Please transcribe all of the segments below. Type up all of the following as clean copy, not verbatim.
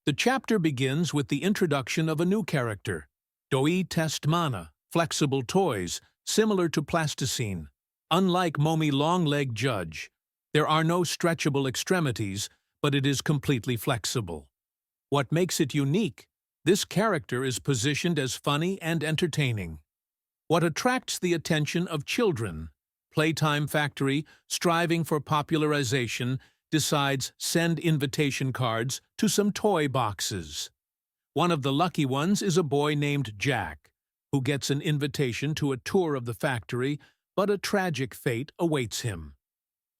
The chapter begins with the introduction of a new character, Doi Testmana, flexible toys, similar to plasticine. Unlike Momi Longleg Judge, there are no stretchable extremities, but it is completely flexible. What makes it unique? This character is positioned as funny and entertaining. What attracts the attention of children? Playtime Factory, striving for popularization, decides send invitation cards to some toy boxes. One of the lucky ones is a boy named Jack, who gets an invitation to a tour of the factory, but a tragic fate awaits him.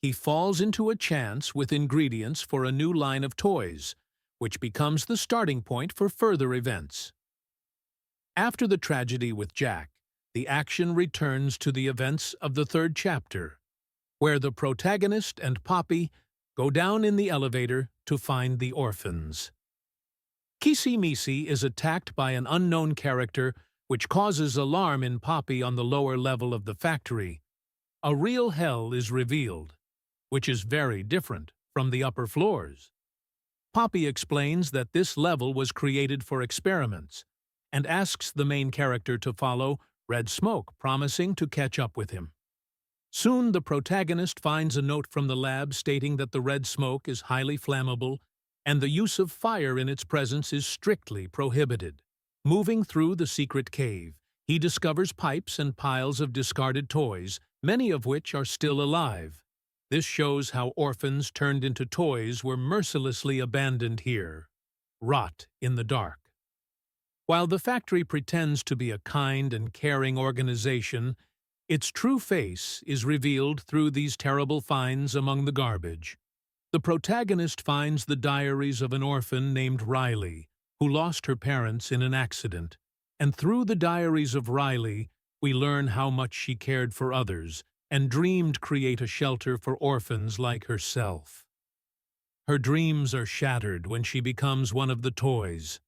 He falls into a chance with ingredients for a new line of toys, which becomes the starting point for further events. After the tragedy with Jack, the action returns to the events of the third chapter, where the protagonist and Poppy go down in the elevator to find the orphans. Kisi Misi is attacked by an unknown character, which causes alarm in Poppy on the lower level of the factory. A real hell is revealed, which is very different from the upper floors. Poppy explains that this level was created for experiments, and asks the main character to follow Red Smoke, promising to catch up with him. Soon the protagonist finds a note from the lab stating that the red smoke is highly flammable and the use of fire in its presence is strictly prohibited. Moving through the secret cave, he discovers pipes and piles of discarded toys, many of which are still alive. This shows how orphans turned into toys were mercilessly abandoned here. Rot in the dark. While the factory pretends to be a kind and caring organization, its true face is revealed through these terrible finds among the garbage. The protagonist finds the diaries of an orphan named Riley, who lost her parents in an accident, and through the diaries of Riley, we learn how much she cared for others and dreamed create a shelter for orphans like herself. Her dreams are shattered when she becomes one of the toys.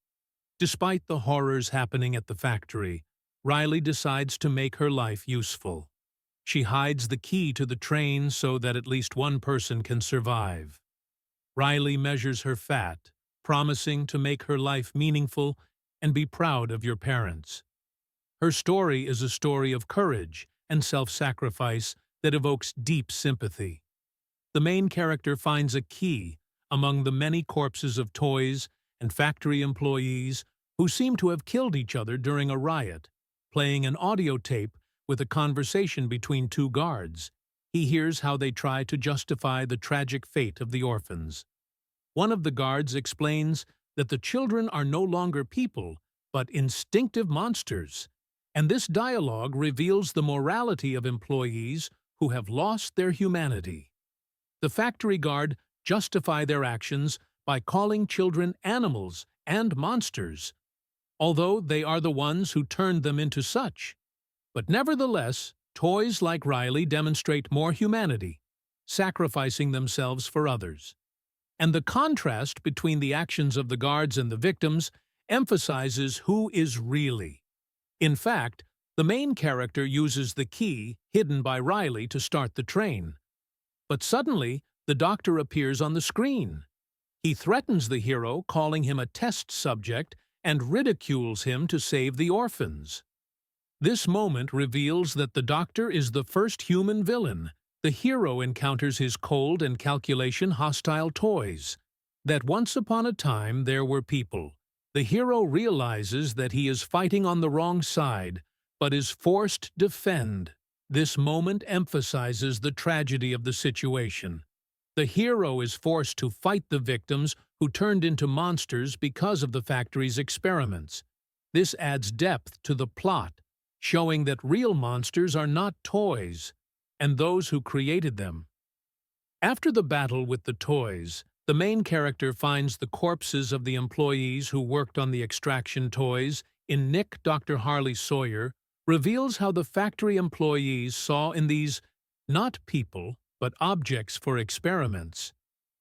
Despite the horrors happening at the factory, Riley decides to make her life useful. She hides the key to the train so that at least one person can survive. Riley measures her fat, promising to make her life meaningful and be proud of your parents. Her story is a story of courage and self-sacrifice that evokes deep sympathy. The main character finds a key among the many corpses of toys and factory employees who seem to have killed each other during a riot. Playing an audio tape with a conversation between two guards, he hears how they try to justify the tragic fate of the orphans. One of the guards explains that the children are no longer people, but instinctive monsters, and this dialogue reveals the morality of employees who have lost their humanity. The factory guard justify their actions by calling children animals and monsters, although they are the ones who turned them into such. But nevertheless, toys like Riley demonstrate more humanity, sacrificing themselves for others. And the contrast between the actions of the guards and the victims emphasizes who is really. In fact, the main character uses the key hidden by Riley to start the train. But suddenly, the doctor appears on the screen. He threatens the hero, calling him a test subject, and ridicules him to save the orphans. This moment reveals that the Doctor is the first human villain. The hero encounters his cold and calculation hostile toys. That once upon a time there were people. The hero realizes that he is fighting on the wrong side, but is forced to defend. This moment emphasizes the tragedy of the situation. The hero is forced to fight the victims who turned into monsters because of the factory's experiments. This adds depth to the plot, showing that real monsters are not toys, and those who created them. After the battle with the toys, the main character finds the corpses of the employees who worked on the extraction toys. In Nick, Dr. Harley Sawyer reveals how the factory employees saw in these not people, but objects for experiments.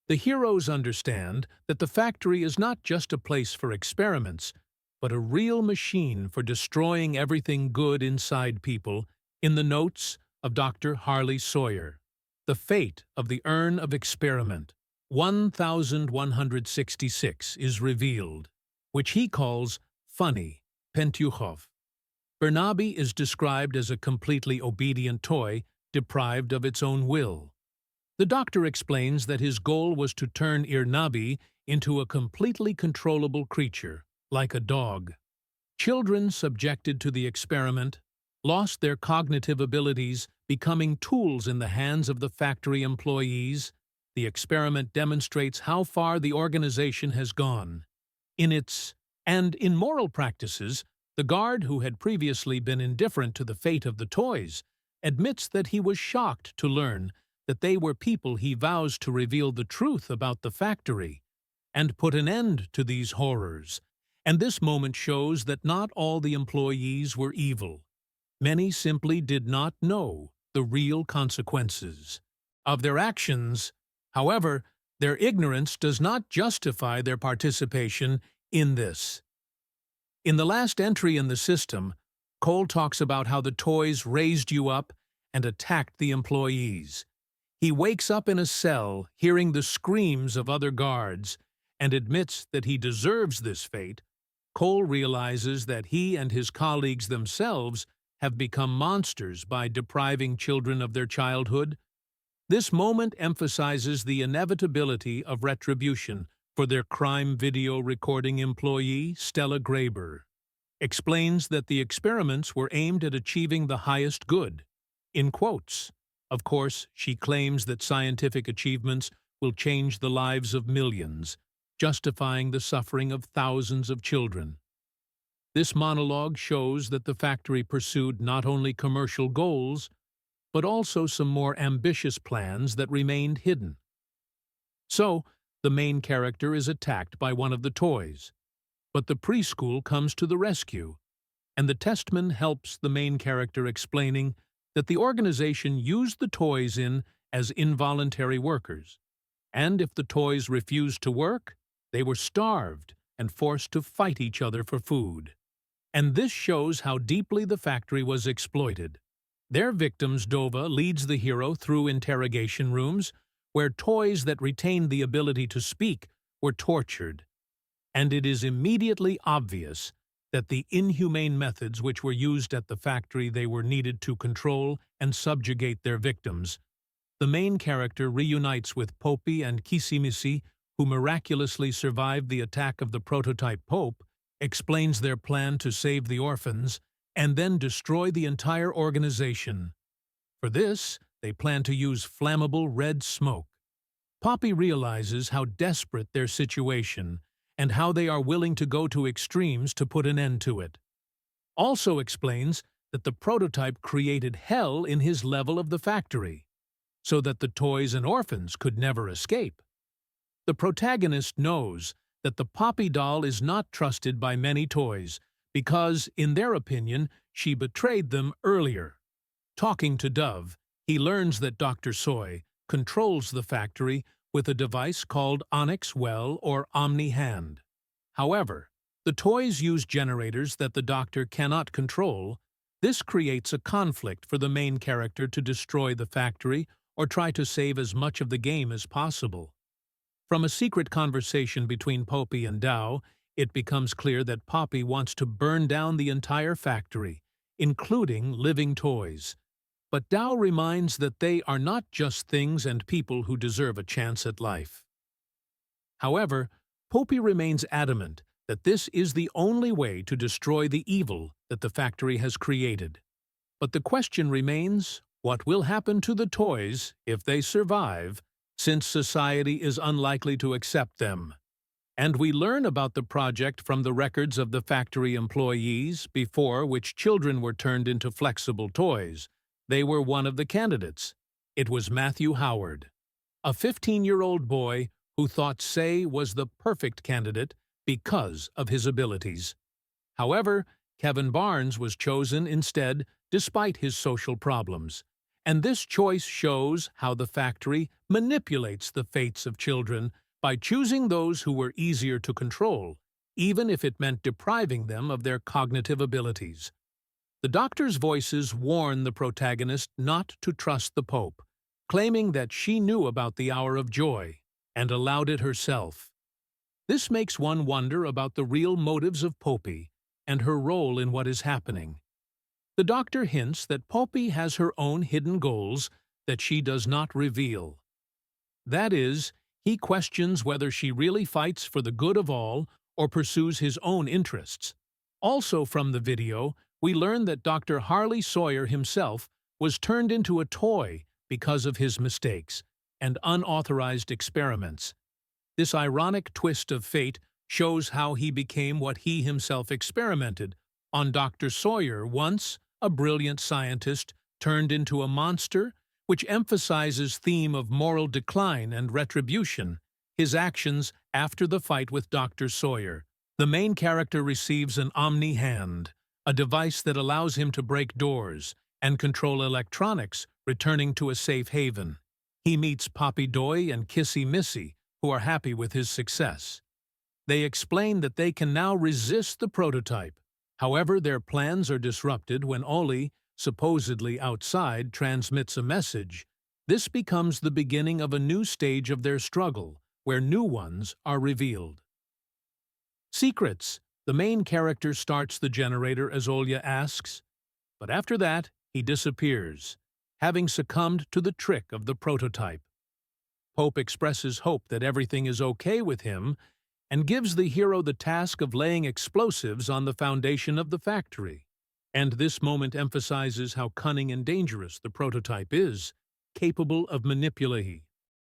The heroes understand that the factory is not just a place for experiments, but a real machine for destroying everything good inside people. In the notes of Dr. Harley Sawyer, the fate of the urn of experiment. 1166 is revealed, which he calls funny, Pentuchov. Bernabe is described as a completely obedient toy, deprived of its own will. The doctor explains that his goal was to turn Irnabi into a completely controllable creature, like a dog. Children subjected to the experiment lost their cognitive abilities, becoming tools in the hands of the factory employees. The experiment demonstrates how far the organization has gone. In moral practices, the guard, who had previously been indifferent to the fate of the toys, admits that he was shocked to learn that they were people he vows to reveal the truth about the factory and put an end to these horrors. And this moment shows that not all the employees were evil. Many simply did not know the real consequences of their actions. However, their ignorance does not justify their participation in this. In the last entry in the system, Cole talks about how the toys raised you up and attacked the employees. He wakes up in a cell, hearing the screams of other guards, and admits that he deserves this fate. Cole realizes that he and his colleagues themselves have become monsters by depriving children of their childhood. This moment emphasizes the inevitability of retribution for their crime video recording employee, Stella Graber. Explains that the experiments were aimed at achieving the highest good. In quotes. Of course, she claims that scientific achievements will change the lives of millions, justifying the suffering of thousands of children. This monologue shows that the factory pursued not only commercial goals, but also some more ambitious plans that remained hidden. So, the main character is attacked by one of the toys, but the preschool comes to the rescue, and the testman helps the main character, explaining that the organization used the toys as involuntary workers, and if the toys refused to work, they were starved and forced to fight each other for food. And this shows how deeply the factory was exploited. Their victims, Dova, leads the hero through interrogation rooms where toys that retained the ability to speak were tortured. And it is immediately obvious that the inhumane methods which were used at the factory they were needed to control and subjugate their victims. The main character reunites with Poppy and Kisimisi, who miraculously survived the attack of the prototype Pope, explains their plan to save the orphans, and then destroy the entire organization. For this, they plan to use flammable red smoke. Poppy realizes how desperate their situation and how they are willing to go to extremes to put an end to it. Also explains that the prototype created hell in his level of the factory, so that the toys and orphans could never escape. The protagonist knows that the Poppy doll is not trusted by many toys because, in their opinion, she betrayed them earlier. Talking to Dove, he learns that Dr. Soy controls the factory with a device called Onyx Well or Omni Hand. However, the toys use generators that the doctor cannot control. This creates a conflict for the main character to destroy the factory or try to save as much of the game as possible. From a secret conversation between Poppy and Dao, it becomes clear that Poppy wants to burn down the entire factory, including living toys. But Dao reminds that they are not just things and people who deserve a chance at life. However, Poppy remains adamant that this is the only way to destroy the evil that the factory has created. But the question remains, what will happen to the toys if they survive, since society is unlikely to accept them? And we learn about the project from the records of the factory employees before which children were turned into flexible toys. They were one of the candidates. It was Matthew Howard, a 15-year-old boy who thought Say was the perfect candidate because of his abilities. However, Kevin Barnes was chosen instead despite his social problems. And this choice shows how the factory manipulates the fates of children by choosing those who were easier to control, even if it meant depriving them of their cognitive abilities. The doctor's voices warn the protagonist not to trust the Pope, claiming that she knew about the hour of joy, and allowed it herself. This makes one wonder about the real motives of Poppy and her role in what is happening. The Doctor hints that Poppy has her own hidden goals that she does not reveal. That is, he questions whether she really fights for the good of all or pursues his own interests. Also from the video, we learn that Dr. Harley Sawyer himself was turned into a toy because of his mistakes and unauthorized experiments. This ironic twist of fate shows how he became what he himself experimented on. Dr. Sawyer, once a brilliant scientist, turned into a monster, which emphasizes theme of moral decline and retribution. His actions after the fight with Dr. Sawyer. The main character receives an Omni Hand, a device that allows him to break doors and control electronics, returning to a safe haven. He meets Poppy Doy and Kissy Missy, who are happy with his success. They explain that they can now resist the prototype. However, their plans are disrupted when Ollie, supposedly outside, transmits a message. This becomes the beginning of a new stage of their struggle, where new ones are revealed. Secrets. The main character starts the generator as Olya asks, but after that, he disappears, having succumbed to the trick of the prototype. Pope expresses hope that everything is okay with him and gives the hero the task of laying explosives on the foundation of the factory. And this moment emphasizes how cunning and dangerous the prototype is, capable of manipulating